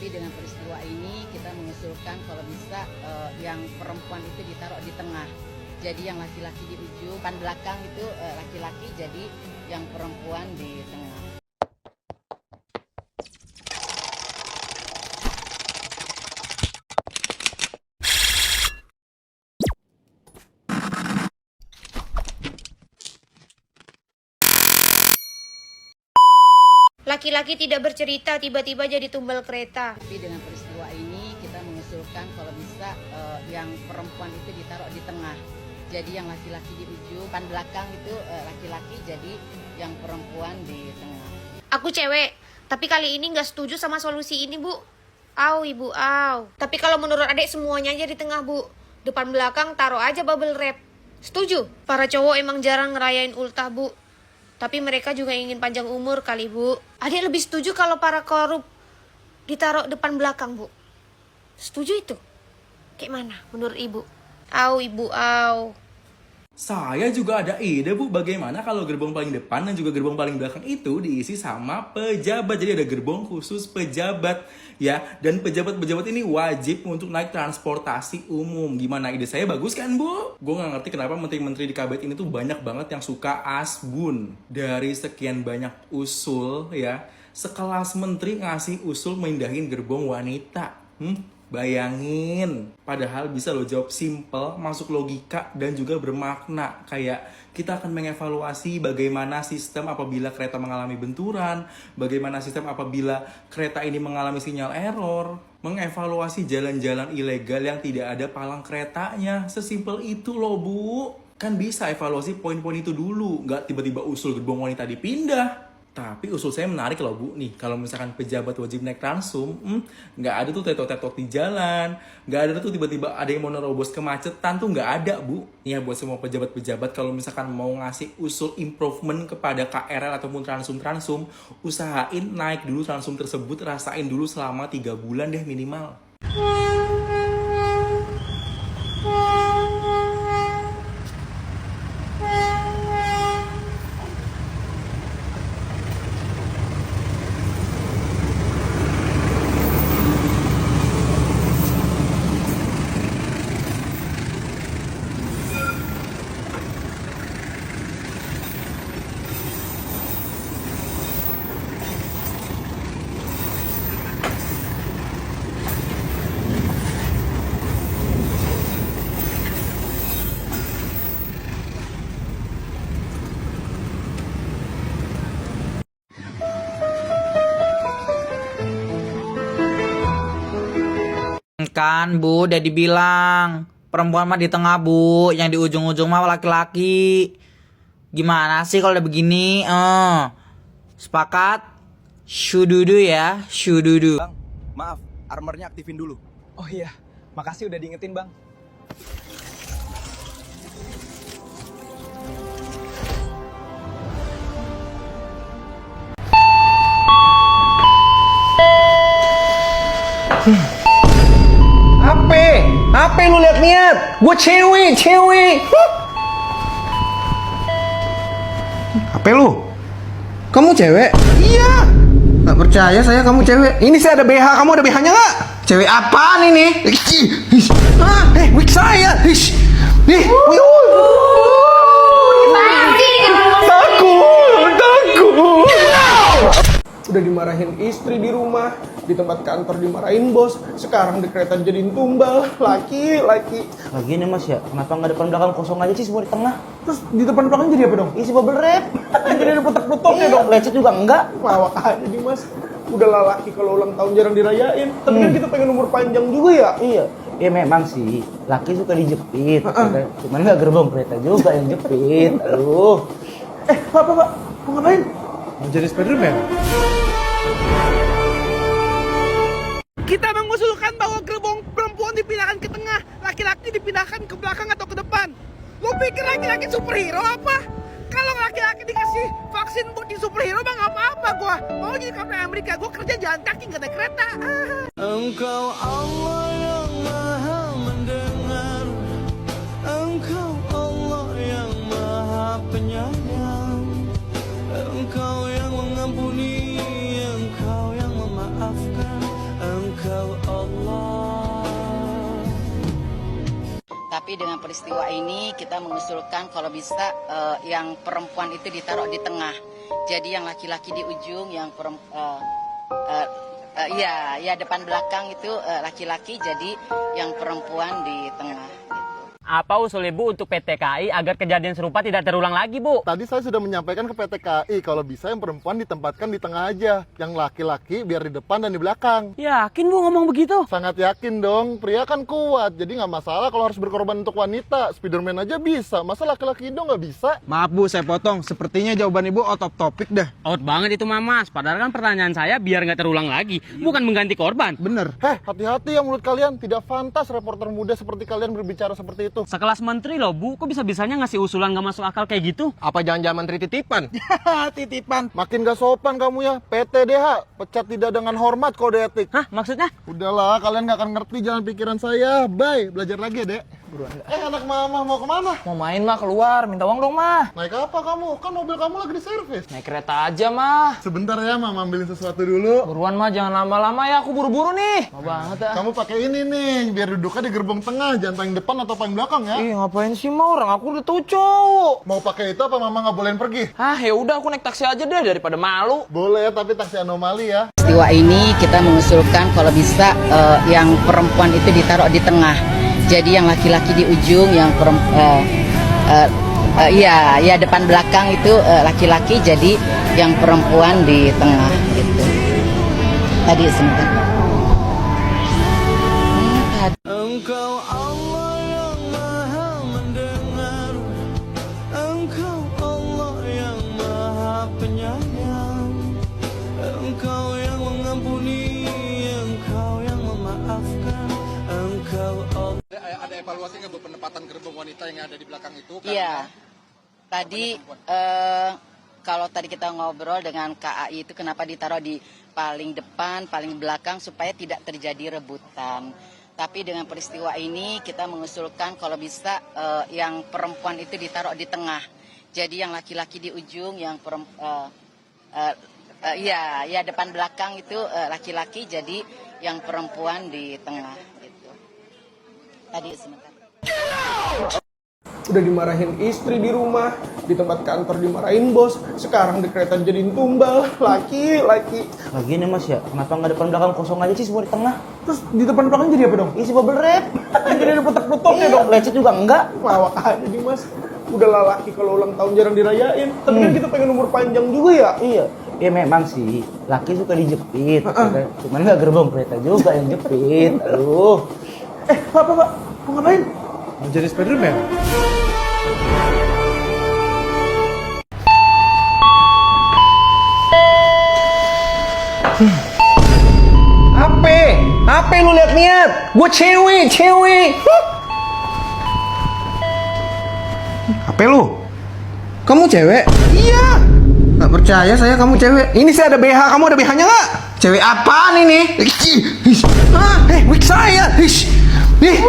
Tapi dengan peristiwa ini kita mengusulkan kalau bisa yang perempuan itu ditaruh di tengah. Jadi yang laki-laki di ujung, depan belakang itu laki-laki, jadi yang perempuan di tengah. Laki-laki tidak bercerita, tiba-tiba jadi tumbal kereta. Tapi dengan peristiwa ini kita mengusulkan kalau bisa yang perempuan itu ditaruh di tengah. Jadi yang laki-laki di ujung, depan belakang itu laki-laki, jadi yang perempuan di tengah. Aku cewek, tapi kali ini nggak setuju sama solusi ini, Bu. Au, Ibu, au. Tapi kalau menurut adik semuanya aja di tengah, Bu. Depan belakang taruh aja bubble wrap. Setuju? Para cowok emang jarang ngerayain ultah, Bu. Tapi mereka juga ingin panjang umur kali, Bu. Adik lebih setuju kalau para korup ditaruh depan belakang, Bu. Setuju itu? Kayak mana menurut Ibu? Au, Ibu, au. Saya juga ada ide, Bu, bagaimana kalau gerbong paling depan dan juga gerbong paling belakang itu diisi sama pejabat. Jadi ada gerbong khusus pejabat, ya. Dan pejabat-pejabat ini wajib untuk naik transportasi umum. Gimana, ide saya bagus kan, Bu? Gue gak ngerti kenapa menteri-menteri di kabinet ini tuh banyak banget yang suka asbun. Dari sekian banyak usul, ya, sekelas menteri ngasih usul mindahin gerbong wanita. Bayangin, padahal bisa lo jawab simple, masuk logika, dan juga bermakna. Kayak kita akan mengevaluasi bagaimana sistem apabila kereta mengalami benturan, bagaimana sistem apabila kereta ini mengalami sinyal error, mengevaluasi jalan-jalan ilegal yang tidak ada palang keretanya. Sesimpel itu loh, Bu. Kan bisa evaluasi poin-poin itu dulu, nggak tiba-tiba usul gerbong wanita dipindah. Tapi usul saya menarik loh, Bu. Nih, kalau misalkan pejabat wajib naik transum, nggak ada tuh tetot-tetot di jalan, nggak ada tuh tiba-tiba ada yang mau nerobos kemacetan, tuh nggak ada, Bu. Nih ya, buat semua pejabat-pejabat, kalau misalkan mau ngasih usul improvement kepada KRL ataupun transum-transum, usahain naik dulu transum tersebut, rasain dulu selama 3 bulan deh minimal. Kan, Bu, udah dibilang perempuan mah di tengah, Bu, yang di ujung-ujung mah laki-laki. Gimana sih kalau udah begini? Sepakat? Syududu ya, syududu. Bang, maaf, armornya aktifin dulu. Oh iya, makasih udah diingetin, Bang. Apa lu liat-liat? Gue cewek. Apa lu? Kamu cewek? Iya. Gak percaya saya kamu cewek. Ini saya ada BH, kamu ada BH-nya gak? Cewek apaan ini? Wig saya. Takut. Udah dimarahin istri di rumah, di tempat kantor dimarahin bos, sekarang di kereta jadiin tumbal, laki. Lagi nih Mas ya, kenapa nggak depan belakang kosong aja sih, semua di tengah? Terus di depan belakang jadi apa dong? Isi bubble wrap. Jadi ada putar-putarnya dong. Lecet juga enggak. Lawak aja nih mas. Udah laki kalau ulang tahun jarang dirayain. Tapi kan kita pengen umur panjang juga ya. Iya. Ya memang sih, laki suka dijepit. Cuman nggak gerbong kereta juga yang jepit. Aduh. Pak, mau ngapain? Mau jadi Spiderman? Kita mengusulkan bahwa gerbong perempuan dipindahkan ke tengah, laki-laki dipindahkan ke belakang atau ke depan. Lo pikir laki-laki superhero apa? Kalau laki-laki dikasih vaksin buat di superhero mah nggak apa-apa gua. Mau jadi Kapten Amerika, gua kerja jalan kaki nggak naik kereta. Engkau Allah yang maha mendengar, Engkau Allah yang maha penyayang, Engkau yang mengampuni, Engkau yang memaafkan, Engkau Tapi dengan peristiwa ini kita mengusulkan kalau bisa yang perempuan itu ditaruh di tengah. Jadi yang laki-laki di ujung, yang ya depan belakang itu laki-laki, jadi yang perempuan di tengah. Apa usul Ibu untuk PT KAI agar kejadian serupa tidak terulang lagi, Bu? Tadi saya sudah menyampaikan ke PT KAI kalau bisa yang perempuan ditempatkan di tengah aja, yang laki-laki biar di depan dan di belakang. Yakin Bu ngomong begitu? Sangat yakin dong, pria kan kuat, jadi nggak masalah kalau harus berkorban untuk wanita. Spiderman aja bisa, masa laki-laki dong nggak bisa? Maaf Bu, saya potong. Sepertinya jawaban Ibu out of topic dah. Out banget itu Mamas, padahal kan pertanyaan saya biar nggak terulang lagi, bukan mengganti korban. Bener. Hati-hati ya mulut kalian, tidak pantas reporter muda seperti kalian berbicara seperti itu. Sekelas menteri loh Bu, kok bisa-bisanya ngasih usulan nggak masuk akal kayak gitu? Apa jangan-jangan menteri titipan? Titipan. Makin gak sopan kamu ya. PTDH, pecat tidak dengan hormat kode etik. Hah, maksudnya? Udahlah, kalian gak akan ngerti jalan pikiran saya. Bye, belajar lagi ya, Dek. Anak mama mau kemana? Mau main mah keluar, minta uang dong mah. Naik apa kamu? Kan mobil kamu lagi di servis. Naik kereta aja mah. Sebentar ya, mama ambilin sesuatu dulu. Buruan mah, jangan lama-lama ya, aku buru-buru nih. Mau banget ah. Kamu pakai ini nih, biar duduknya di gerbong tengah, jangan paling depan atau paling belakang ya. Ih, ngapain sih mah, orang aku udah tuh cowok. Mau pakai itu apa mama nggak bolehin pergi? Ah, ya udah aku naik taksi aja deh daripada malu. Boleh, tapi taksi anomali ya. Peristiwa ini kita mengusulkan kalau bisa yang perempuan itu ditaruh di tengah. Jadi yang laki-laki di ujung, yang ya depan belakang itu laki-laki, jadi yang perempuan di tengah gitu. Tadi sebentar. Engkau Allah yang maha mendengar, Engkau Allah yang maha penyayang, Engkau yang mengampuni, Engkau yang memaafkan, Engkau Allah. Ada evaluasi nggak buat penempatan gerbong wanita yang ada di belakang itu? Iya. Tadi kalau tadi kita ngobrol dengan KAI itu kenapa ditaruh di paling depan, paling belakang supaya tidak terjadi rebutan. Tapi dengan peristiwa ini kita mengusulkan kalau bisa yang perempuan itu ditaruh di tengah. Jadi yang laki-laki di ujung, yang ya depan belakang itu laki-laki, jadi yang perempuan di tengah gitu. Tadi sebentar. Udah dimarahin istri di rumah, di tempat kantor dimarahin bos, sekarang di kereta jadiin tumbal, laki. Lagi nih mas ya, kenapa nggak depan belakang kosong aja sih, semua di tengah? Terus di depan belakang jadi apa dong? Isi bubble wrap. Jadi ada petek-peteknya dong. Lecet juga enggak. Lawak aja nih mas. Udah laki kalau ulang tahun jarang dirayain, tapi kan kita pengen umur panjang juga ya. Iya. Ya memang sih, laki suka dijepit. Cuman nggak gerbong kereta juga yang jepit. Aduh. Pak, mau ngapain? Mau jadi Spiderman? Apa lu liat-liat? Gue cewek. Apa lu? Kamu cewek? Iya. Gak percaya saya kamu cewek. Ini sih ada BH, kamu ada BH-nya nggak? Cewek apaan ini? Wig saya. Nih,